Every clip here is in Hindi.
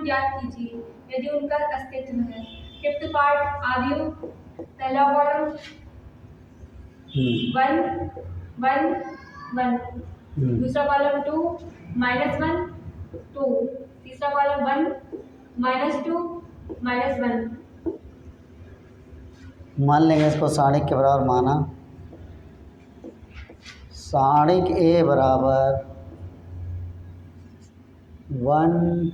मान ज्ञात कीजिए यदि उनका अस्तित्व है। फिफ्थ पार्ट आदियों, पहला कॉलम 1 1 1, दूसरा कॉलम 2 -1 2, तीसरा कॉलम 1 -2 -1। मान लेंगे इसको सारणिक के बराबर माना। सारणिक ए बराबर 1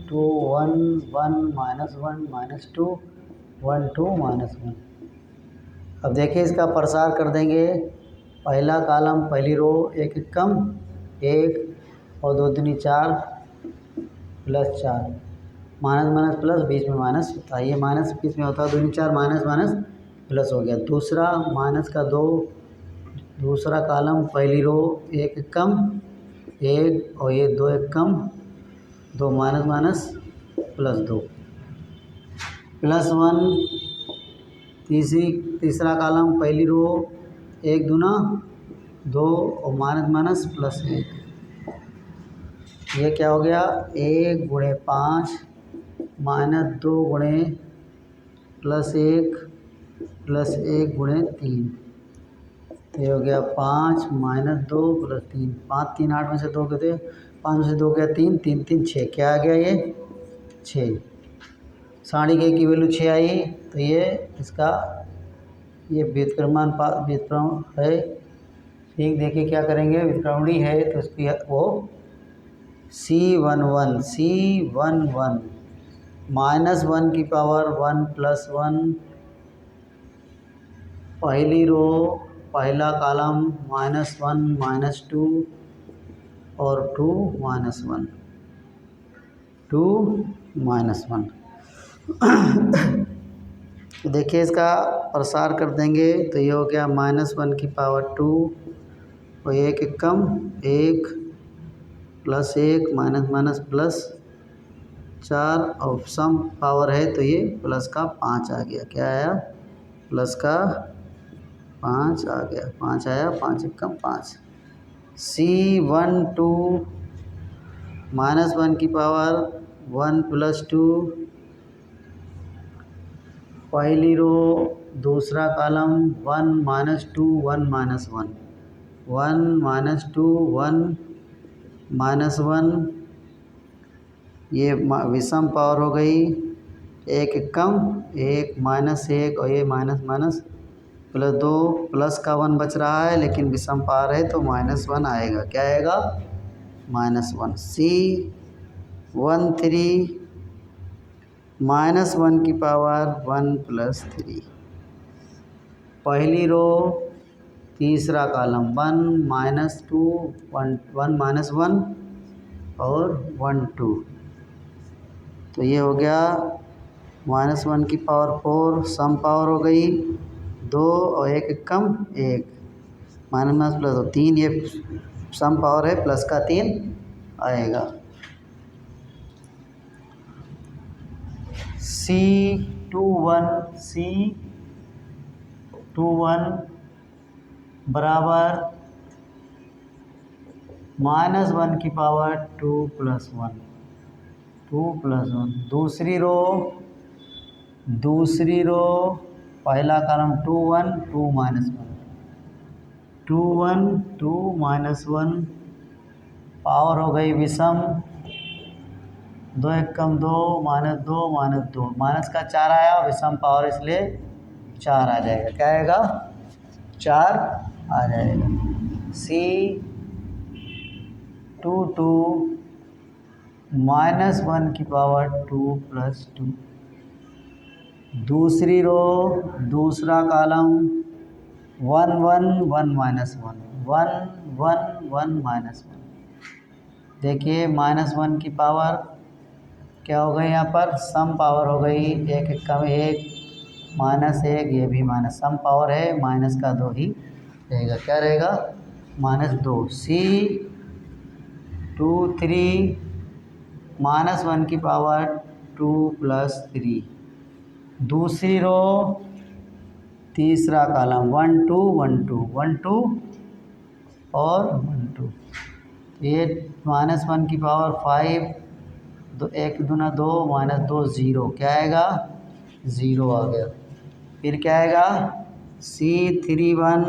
2 1 1 -1 -2 1 2 -1। अब देखिए इसका प्रसार कर देंगे। पहला कॉलम पहली रो एक कम 1 और 2 दूनी 4 +4 माइनस माइनस प्लस बीच में माइनस होता है, ये माइनस बीच में होता है, 2 दूनी 4 माइनस माइनस प्लस हो गया। दूसरा माइनस का 2, दूसरा कॉलम पहली रो एक कम 1 और ये 2 एक कम 2 माइनस माइनस +2 +1। तीसरा कॉलम पहली रो 1 दूना 2 और माइनस माइनस +1। ये क्या हो गया 1 गुणे 5 -2 गुणे +1 +1 गुणे 3। तो ये हो गया 5 -2 +3, 5 3 8 में से 2 गए थे, 5 में से 2 गया 3 3 3 6, क्या आ गया ये 6। सारणिक ए की वैल्यू 6 आई। तो ये इसका ये व्युत्क्रमण है। ठीक, देखिए क्या करेंगे, व्युत्क्रमणी है तो इसकी वो C11 -1 की पावर 1 + 1, पहली रो पहला कॉलम -1 -2 और 2 -1 2 -1। देखिए इसका प्रसार कर देंगे तो ये हो गया -1 की पावर 2 और 1 कम 1 +1 माइनस माइनस +4 और सम पावर है तो ये प्लस का 5 आ गया। क्या आया, प्लस का 5 आ गया, 5 आया, 5 कम 5। C12 -1 की पावर 1 + 2, पहली रो दूसरा कॉलम 1 -2 1 -1 1 -2 1 -1, ये विषम पावर हो गई। 1 कम 1 -1 और ये माइनस माइनस +2, प्लस का 1 बच रहा है लेकिन विषम पावर है तो -1 आएगा। क्या आएगा, -1। C13 -1 की पावर 1 + 3, पहली रो तीसरा कॉलम 1 -2 1 -1 और 1 2, तो ये हो गया -1 की पावर 4, सम पावर हो गई 2 और 1 कम 1 माइनस प्लस 3, ये सम पावर है प्लस का 3 आएगा। C21 बराबर -1 की पावर 2 + 1 2 + 1, दूसरी रो पहला कॉलम 2 1 2 -1 2 1 2 -1, पावर हो गई विषम 2 1 कम 2 -2 -2, माइनस का 4 आया, विषम पावर इसलिए 4 आ जाएगा। क्या आएगा, 4 आ जाएगा। C22 -1 की पावर 2 + 2, दूसरी रो दूसरा कॉलम 1 1 1 -1 1 1 1 -1। देखिए -1 की पावर क्या हो गई, यहाँ पर सम पावर हो गई, 1 कम 1 -1, ये भी माइनस, सम पावर है माइनस का 2 ही रहेगा। क्या रहेगा, -2। C23 -1 की पावर 2 + 3, दूसरी रो तीसरा कॉलम 1 2 1 2 1 2 और 1 2, ये -1 की पावर 5 दो, 1 दूना 2 -2 0, क्या आएगा 0 आ गया। फिर क्या आएगा C31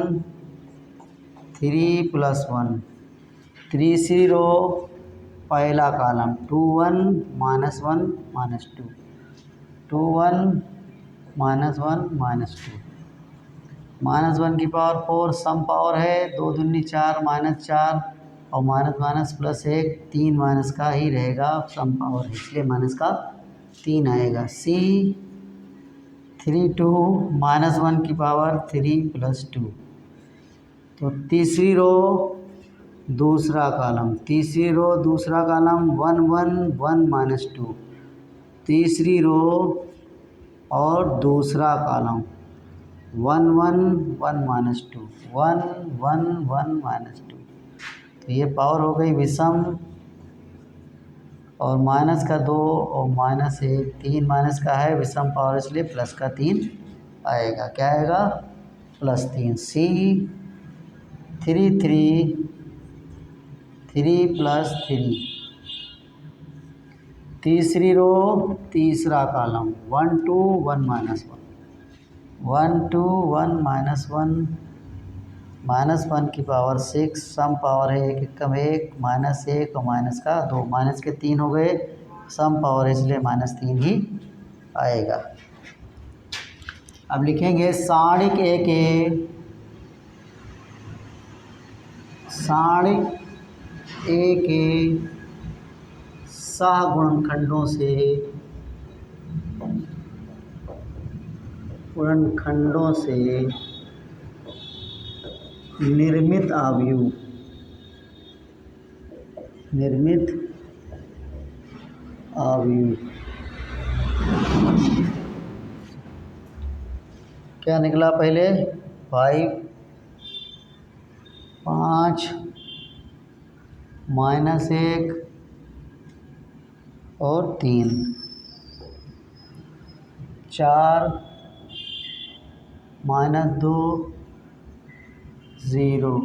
3 + 1, तीसरी रो पहला कॉलम 2 1 -1 -2, 2 1 -1 -2, -1 की पावर 4 सम पावर है, 2 दूनी 4 -4 और माइनस प्लस 1 3 माइनस का ही रहेगा, सम पावर है इसलिए माइनस का 3 आएगा। C32 -1 की पावर 3 + 2, तो तीसरी रो दूसरा कॉलम 1 1 1 -2, तीसरी रो और दूसरा कॉलम 1 1 1 -2 1 1 1 -2, तो ये पावर हो गई विषम, और माइनस का 2 और -1 3 माइनस का है, विषम पावर इसलिए प्लस का 3 आएगा, क्या आएगा +3। C33 3 + 3, तीसरी रो तीसरा कॉलम 1 2 1 -1 1 2 1 -1 की पावर 6, सम पावर है 1 कम 1 -1 और माइनस का 2, माइनस के 3 हो गए, सम पावर है इसलिए -3 ही आएगा। अब लिखेंगे सारणिक ए के सहगुणनखंडों से निर्मित अवयव क्या निकला पहले 5 5 -1 और 3 4 -2 0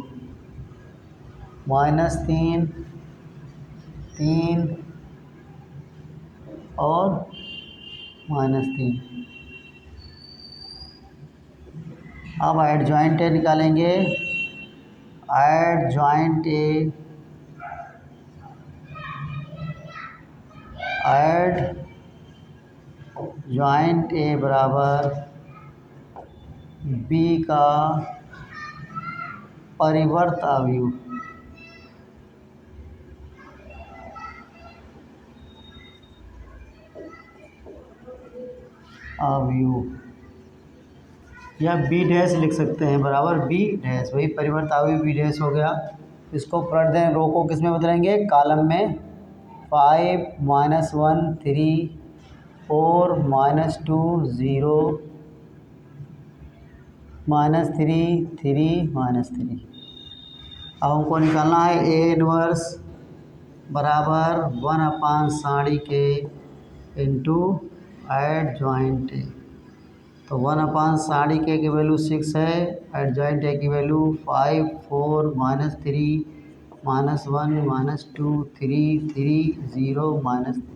-3 3 और -3। अब एडजॉइंट ए निकालेंगे, एडजॉइंट ए बराबर B का परिवर्त अवयव, या B डैश लिख सकते हैं, बराबर B डैश, वही परिवर्त अवयव B डैश हो गया। इसको पलट दें, रो को किस में बदलेंगे, कॉलम में 5 -1 3 4 -2 0 -3 3 -3। अब हमको निकालना है A इनवर्स बराबर 1/, साड़ी के इंटू एडजॉइंट ए, तो 1/, साड़ी के की वैल्यू 6 है, एडजॉइंट ए की वैल्यू 5 4 -3 -1 -2 3 3 0 -3।